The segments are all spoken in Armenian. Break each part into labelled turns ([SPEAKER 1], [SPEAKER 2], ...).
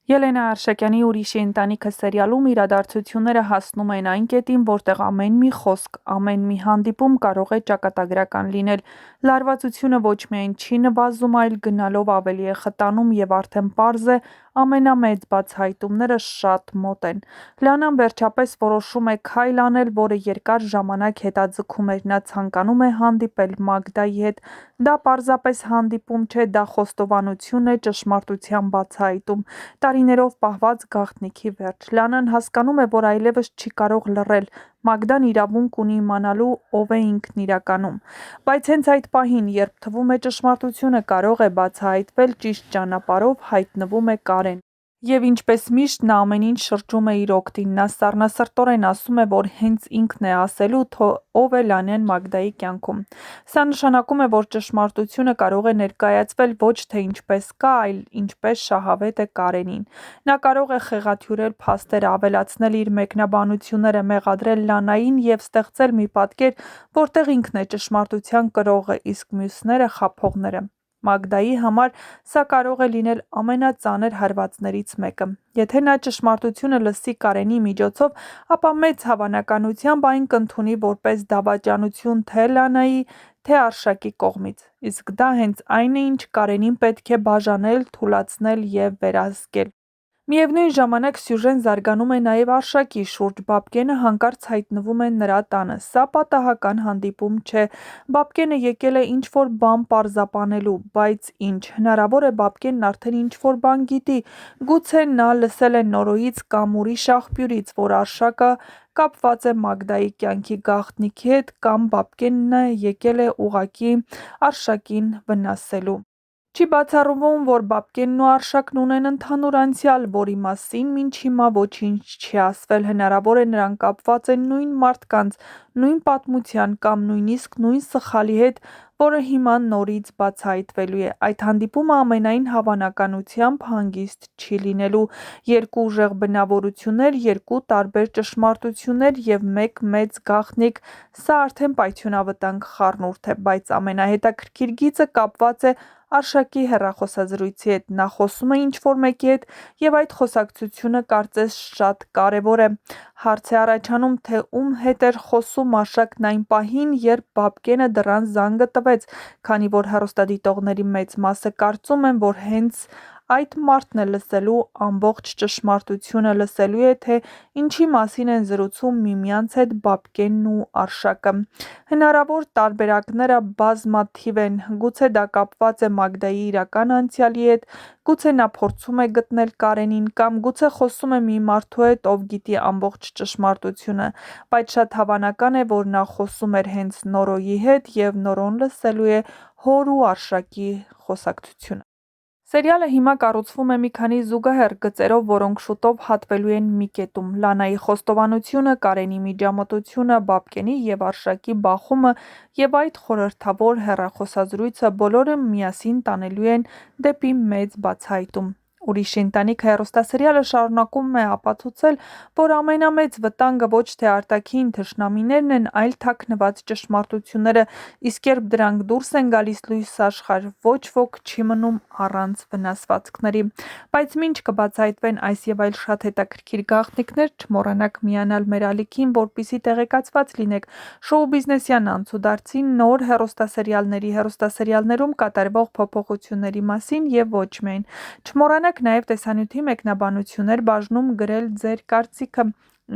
[SPEAKER 1] Ելենա Արշակյանի «Ուրիշի ընտանիքը» սերիալում իրադարձությունները հասնում են այն կետին, որտեղ ամեն մի խոսք, ամեն մի հանդիպում կարող է ճակատագրական լինել։ Լարվածությունը ոչ միայն չի նվազում, այլ գնալով ավելի է խտանում և արդեն պարզ է, ամենամեծ բացահայտումները շատ մոտ են։ Լանան վերջապես որոշում է քայլ անել, որը երկար ժամանակ հետաձգում էր։ Նա ցանկանում է հանդիպել Մագդայի հետ։ Դա պարզապես հանդիպում չէ, դա խոստովանություն է, ճշմարտության բացահայտում։ Տարիներով պահված գաղտնիքի վերջ։ Լանան հասկանում է, որ այլևս չի կարող լռել։ Մագդան իրավունք ունի իմանալու, ով է ինքն իրականում։ Բայց հենց այդ պահին, երբ թվում է ճշմարտությունը կարող է բացահայտվել ճիշտ ճանապարհով, հայտնվում է Կարեն։ Եվ ինչպես միշտ, նա ամեն ինչ շրջում է իր օգտին։ Նա սառնասրտորեն ասում է, որ հենց ինքն է ասելու, թե ով է Լանեն Մագդայի կյանքում։ Սա նշանակում է, որ ճշմարտությունը կարող է ներկայացվել ոչ թե ինչպես կա, այլ ինչպես շահավետ է Կարենին։ Նա կարող է խեղաթյուրել փաստերը, ավելացնել իր մեկնաբանությունները, մեղադրել Լանային և ստեղծել մի պատկեր, որտեղ ինքն է ճշմարտության կրողը, իսկ մյուսները՝ խաբողները։ Մագդայի համար սա կարող է լինել ամենածանր հարվածներից մեկը։ Եթե նա ճշմարտությունը լսի Կարենի միջոցով, ապա մեծ հավանականությամբ այն կընդունի որպես դավաճանություն թե Լանայի, թե Արշակի կողմից։ Իսկ դա հենց այն է, ինչ Կարենին պետք է բաժանել, թուլացնել և վերահսկել։ Միևնույն ժամանակ սյուժեն զարգանում է նաև Արշակի շուրջ։ Բաբկենը հանկարծ հայտնվում է նրա տանը։ Սա պատահական հանդիպում չէ։ Բաբկենը եկել է ինչ-որ բան պարզաբանելու։ Բայց ինչ, հնարավոր է Բաբկենն արդեն ինչ-որ բան գիտի։ Գուցե նա լսել է Նորոյից կամ ուրիշ աղբյուրից, որ Արշակը կապված է Մագդայի կյանքի գաղտնիքի հետ, կամ Բաբկենը եկել է ուղղակի Արշակին վնասելու։ Չի բացառվում, որ Բաբկենն ու Արշակն ունեն ընդհանուր անցյալ, որի մասին մինչ հիմա ոչինչ չի ասվել։ Հնարավոր է նրանք կապված են նույն մարդկանց, նույն պատմության կամ նույնիսկ նույն սխալի հետ, որը հիմա նորից բացահայտվելու է։ Այդ հանդիպումը ամենայն հավանականությամբ հանգիստ չի լինելու։ Երկու ուժեղ բնավորություններ, երկու տարբեր ճշմարտություններ և մեկ մեծ գաղտնիք։ Սա արդեն պայթյունավտանգ խառնուրդ է, բայց ամենահետաքրքիր գիծը կապված է Արշակի հեռախոսազրույցի հետ։ Նա խոսում է ինչ-որ մեկի հետ, և այդ խոսակցությունը կարծես շատ կարևոր է։ Հարց է առաջանում, թե ում հետ էր խոսում Արշակն այն պահին, երբ Բաբկենը դռան զանգը տվեց, քանի որ հեռուստադիտողների մեծ մասը կարծում են, որ հենց այդ մարդն է լսելու ամբողջ ճշմարտությունը, լսելու է, թե ինչի մասին են զրուցում միմյանց հետ Բաբկենն ու Արշակը։ Հնարավոր տարբերակները բազմաթիվ են։ Գուցե դա կապված է Մագդայի իրական անցյալի հետ, գուցե նա փորձում է գտնել Կարենին, կամ գուցե խոսում է մի մարդու հետ, ով գիտի ամբողջ ճշմարտությունը, բայց շատ հավանական է, որ նա խոսում էր հենց Նորոյի հետ, և Նորոն լսելու է հոր ու Արշակի խոսակցությունը։ Սերիալը հիմա կառուցվում է մի քանի զուգահեռ գծերով, որոնք շուտով հատվելու են մի կետում։ Լանայի խոստովանությունը, Կարենի միջամտությունը, Բաբկենի և Արշակի բախումը և այդ խորհրդավոր հեռախոսազրույցը բոլորը միասին տանելու են դեպի մեծ բացահայտում։ «Ուրիշի ընտանիքը» հեռուստասերիալը շարունակում է ապացուցել, որ ամենամեծ վտանգը ոչ թե արտաքին թշնամիներն են, այլ թաքնված ճշմարտությունները, իսկ երբ դրանք դուրս են գալիս լույս աշխարհ, ոչ ոք չի մնում առանց վնասվածքների։ Բայց մինչ կբացահայտվեն այս և այլ շատ հետաքրքիր գաղտնիքներ, չմոռանաք միանալ մեր ալիքին, որպեսզի տեղեկացված լինեք շոու-բիզնեսյան անցուդարձի, նոր հեռուստասերիալներում կատարվող փոփոխությունների մասին և ոչ միայն։ Չմոռանաք նաև տեսանյութի մեկնաբանություններ բաժնում գրել ձեր կարծիքը,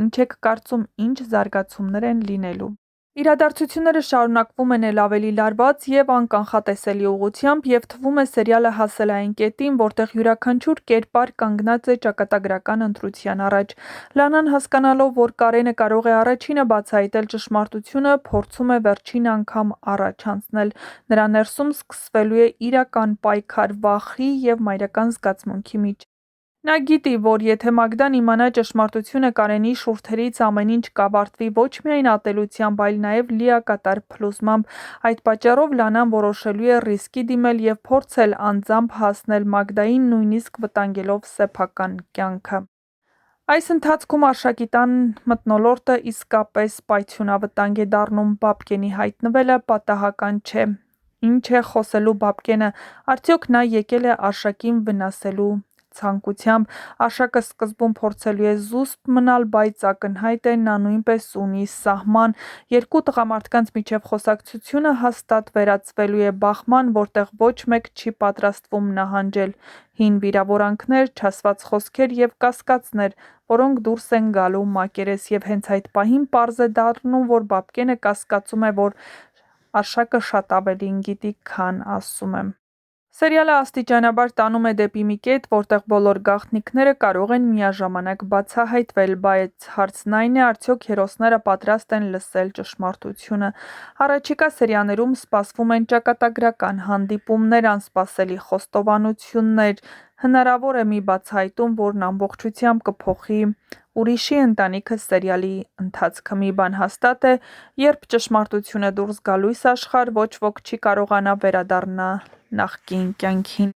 [SPEAKER 1] ինչ եք կարծում, ինչ զարգացումներ են լինելու։ Իրադարձությունները շարունակվում են էլ ավելի լարված և անկանխատեսելի ուղղությամբ, և թվում է սերիալը հասել է այն կետին, որտեղ յուրաքանչյուր կերպար կանգնած է ճակատագրական ընտրության առաջ։ Լանան, հասկանալով, որ Կարենը կարող է առաջինը բացահայտել ճշմարտությունը, փորձում է վերջին անգամ առաջ անցնել։ Նրա ներսում սկսվելու է իրական պայքար վախի և մայրական զգացմունքի միջև։ Նա գիտի, որ եթե Մագդան իմանա ճշմարտությունը Կարենի շուրթերից, ամեն ինչ կավարտվի ոչ միայն ատելությամբ, այլ նաև լիակատար փլուզմամբ։ Այդ պատճառով Լանան որոշելու է ռիսկի դիմել և փորձել անձամբ հասնել Մագդային, նույնիսկ վտանգելով սեփական կյանքը։ Այս ընթացքում Արշակի տան մթնոլորտը իսկապես պայթյունավտանգ է դառնում։ Բաբկենի հայտնվելը պատահական չէ։ Ինչ է խոսելու Բաբկենը։ Արդյոք նա եկել է Արշակին վնասելու։ ցանկությամբ։ Արշակը սկզբում փորձելու է զուսպ մնալ, բայց ակնհայտ է, նա նույնպես ունի սահման։ Երկու տղամարդկանց միջև խոսակցությունը հաստատ վերածվելու է բախման, որտեղ ոչ մեկ չի պատրաստվում նահանջել։ Հին վիրավորանքներ, չասված խոսքեր և կասկածներ, որոնք դուրս են գալու մակերես, և հենց այդ պահին պարզ է դառնում, որ Բաբկենը կասկածում է, որ Արշակը շատ ավելին գիտի, քան ասում է։ Սերիալը աստիճանաբար տանում է դեպի մի կետ, որտեղ բոլոր գաղտնիքները կարող են միաժամանակ բացահայտվել, բայց հարցն այն է, արդյոք հերոսները պատրաստ են լսել ճշմարտությունը։ Առաջիկա սերիաներում սպասվում են ճակատագրական հանդիպումներ, անսպասելի խոստովանություններ։ Հնարավոր է մի բացահայտում, որն ամբողջությամբ կփոխի «Ուրիշի ընտանիքը» սերիալի ընթացքը։ Մի բան հաստատ է, երբ ճշմարտությունը դուրս գա լույս աշխարհ, ոչ ոք չի կարողանա վերադառնալ նախկին կյանքին։